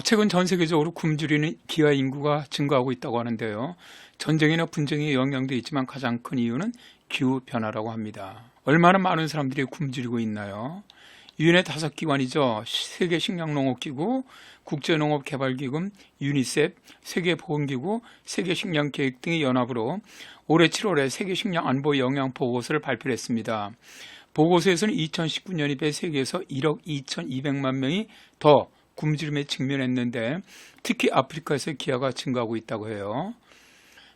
최근 전 세계적으로 굶주리는 기아 인구가 증가하고 있다고 하는데요. 전쟁이나 분쟁에 영향도 있지만 가장 큰 이유는 기후변화라고 합니다. 얼마나 많은 사람들이 굶주리고 있나요? 유엔의 5기관이죠. 세계식량농업기구, 국제농업개발기금, 유니셉, 세계보건기구, 세계식량계획 등의 연합으로 올해 7월에 세계식량안보 영향보고서를 발표했습니다. 보고서에서는 2019년에 비해 세계에서 1억 2,200만 명이 더 굶주림에 직면했는데 특히 아프리카에서 기아가 증가하고 있다고 해요.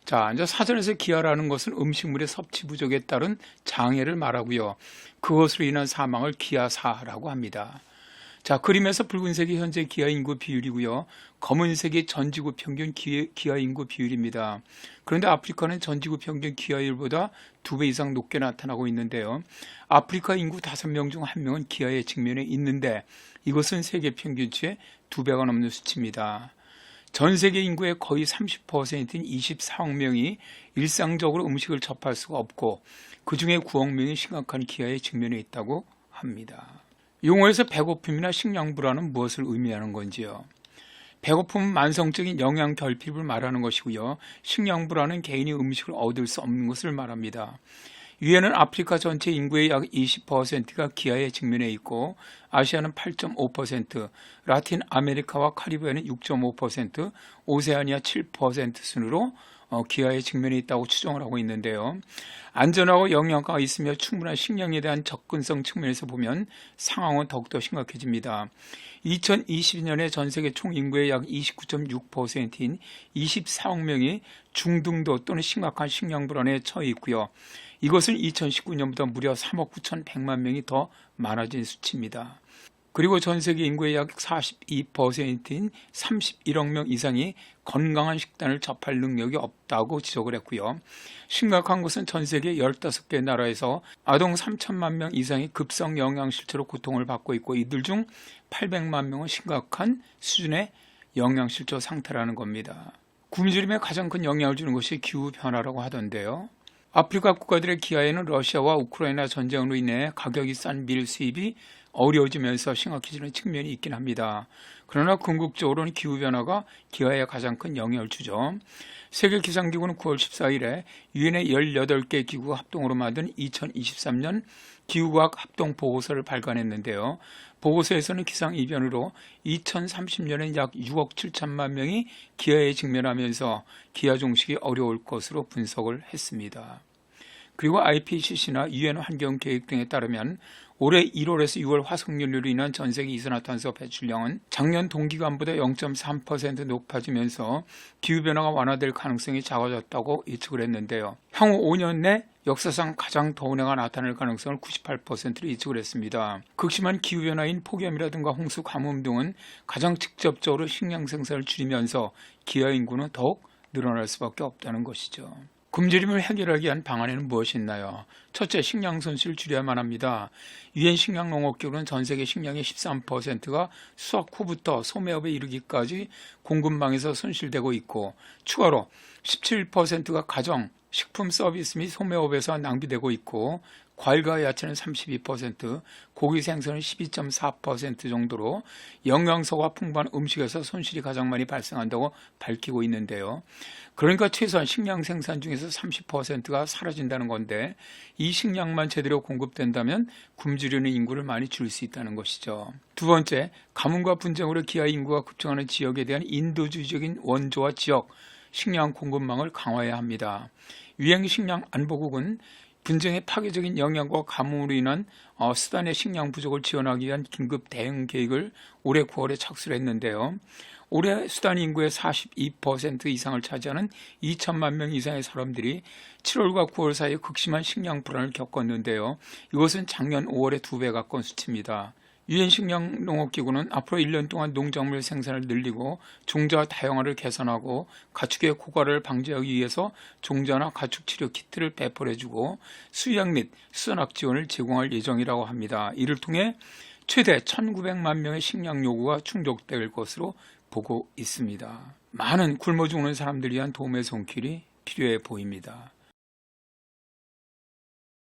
자, 이제 사전에서 기아라는 것은 음식물의 섭취 부족에 따른 장애를 말하고요. 그것으로 인한 사망을 기아사라고 합니다. 자, 그림에서 붉은색이 현재 기아 인구 비율이고요. 검은색이 전지구 평균 기아 인구 비율입니다. 그런데 아프리카는 전지구 평균 기아율보다 2배 이상 높게 나타나고 있는데요. 아프리카 인구 5명 중 1명은 기아에 직면해 있는데 이것은 세계 평균치의 2배가 넘는 수치입니다. 전 세계 인구의 거의 30%인 24억 명이 일상적으로 음식을 접할 수가 없고 그중에 9억 명이 심각한 기아에 직면해 있다고 합니다. 용어에서 배고픔이나 식량불안은 무엇을 의미하는 건지요? 배고픔은 만성적인 영양 결핍을 말하는 것이고요. 식량불안은 개인이 음식을 얻을 수 없는 것을 말합니다. 유엔은 아프리카 전체 인구의 약 20%가 기아에 직면해 있고 아시아는 8.5%, 라틴 아메리카와 카리브해는 6.5%, 오세아니아 7% 순으로 기아에 직면해 있다고 추정을 하고 있는데요. 안전하고 영양가가 있으며 충분한 식량에 대한 접근성 측면에서 보면 상황은 더욱더 심각해집니다. 2020년에 전 세계 총 인구의 약 29.6%인 24억 명이 중등도 또는 심각한 식량 불안에 처해 있고요. 이것은 2019년보다 무려 3억 9,100만 명이 더 많아진 수치입니다. 그리고 전 세계 인구의 약 42%인 31억 명 이상이 건강한 식단을 접할 능력이 없다고 지적을 했고요. 심각한 것은 전 세계 15개 나라에서 아동 3천만 명 이상이 급성 영양실조로 고통을 받고 있고 이들 중 800만 명은 심각한 수준의 영양실조 상태라는 겁니다. 굶주림에 가장 큰 영향을 주는 것이 기후변화라고 하던데요. 아프리카 국가들의 기아에는 러시아와 우크라이나 전쟁으로 인해 가격이 싼 밀 수입이 어려워지면서 심각해지는 측면이 있긴 합니다. 그러나 궁극적으로는 기후변화가 기아에 가장 큰 영향을 주죠. 세계기상기구는 9월 14일에 유엔의 18개 기구가 합동으로 만든 2023년 기후과학 합동보고서를 발간했는데요. 보고서에서는 기상이변으로 2030년엔 약 6억 7천만 명이 기아에 직면하면서 기아 종식이 어려울 것으로 분석을 했습니다. 그리고 IPCC나 유엔 환경계획 등에 따르면 올해 1월에서 6월 화석연료로 인한 전 세계 이산화탄소 배출량은 작년 동기간보다 0.3% 높아지면서 기후변화가 완화될 가능성이 작아졌다고 예측을 했는데요. 향후 5년 내 역사상 가장 더운 해가 나타날 가능성을 98%로 예측을 했습니다. 극심한 기후변화인 폭염이라든가 홍수, 가뭄 등은 가장 직접적으로 식량 생산을 줄이면서 기아 인구는 더욱 늘어날 수밖에 없다는 것이죠. 굶주림을 해결하기 위한 방안에는 무엇이 있나요? 첫째, 식량 손실을 줄여야만 합니다. 유엔 식량농업기구는 전 세계 식량의 13%가 수확 후부터 소매업에 이르기까지 공급망에서 손실되고 있고 추가로 17%가 가정, 식품 서비스 및 소매업에서 낭비되고 있고 과일과 야채는 32%, 고기 생선은 12.4% 정도로 영양소가 풍부한 음식에서 손실이 가장 많이 발생한다고 밝히고 있는데요. 그러니까 최소한 식량 생산 중에서 30%가 사라진다는 건데 이 식량만 제대로 공급된다면 굶주리는 인구를 많이 줄일 수 있다는 것이죠. 두 번째, 가뭄과 분쟁으로 기아 인구가 급증하는 지역에 대한 인도주의적인 원조와 지역, 식량 공급망을 강화해야 합니다. 유엔 식량안보국은 분쟁의 파괴적인 영향과 가뭄으로 인한 수단의 식량 부족을 지원하기 위한 긴급 대응 계획을 올해 9월에 착수를 했는데요. 올해 수단 인구의 42% 이상을 차지하는 2천만 명 이상의 사람들이 7월과 9월 사이에 극심한 식량 불안을 겪었는데요. 이것은 작년 5월의 2배 가까운 수치입니다. 유엔 식량농업기구는 앞으로 1년 동안 농작물 생산을 늘리고 종자 다양화를 개선하고 가축의 고갈을 방지하기 위해서 종자나 가축 치료 키트를 배포해주고 수약 및 수산학 지원을 제공할 예정이라고 합니다. 이를 통해 최대 1,900만 명의 식량 요구가 충족될 것으로 보고 있습니다. 많은 굶어 죽는 사람들을 위한 도움의 손길이 필요해 보입니다.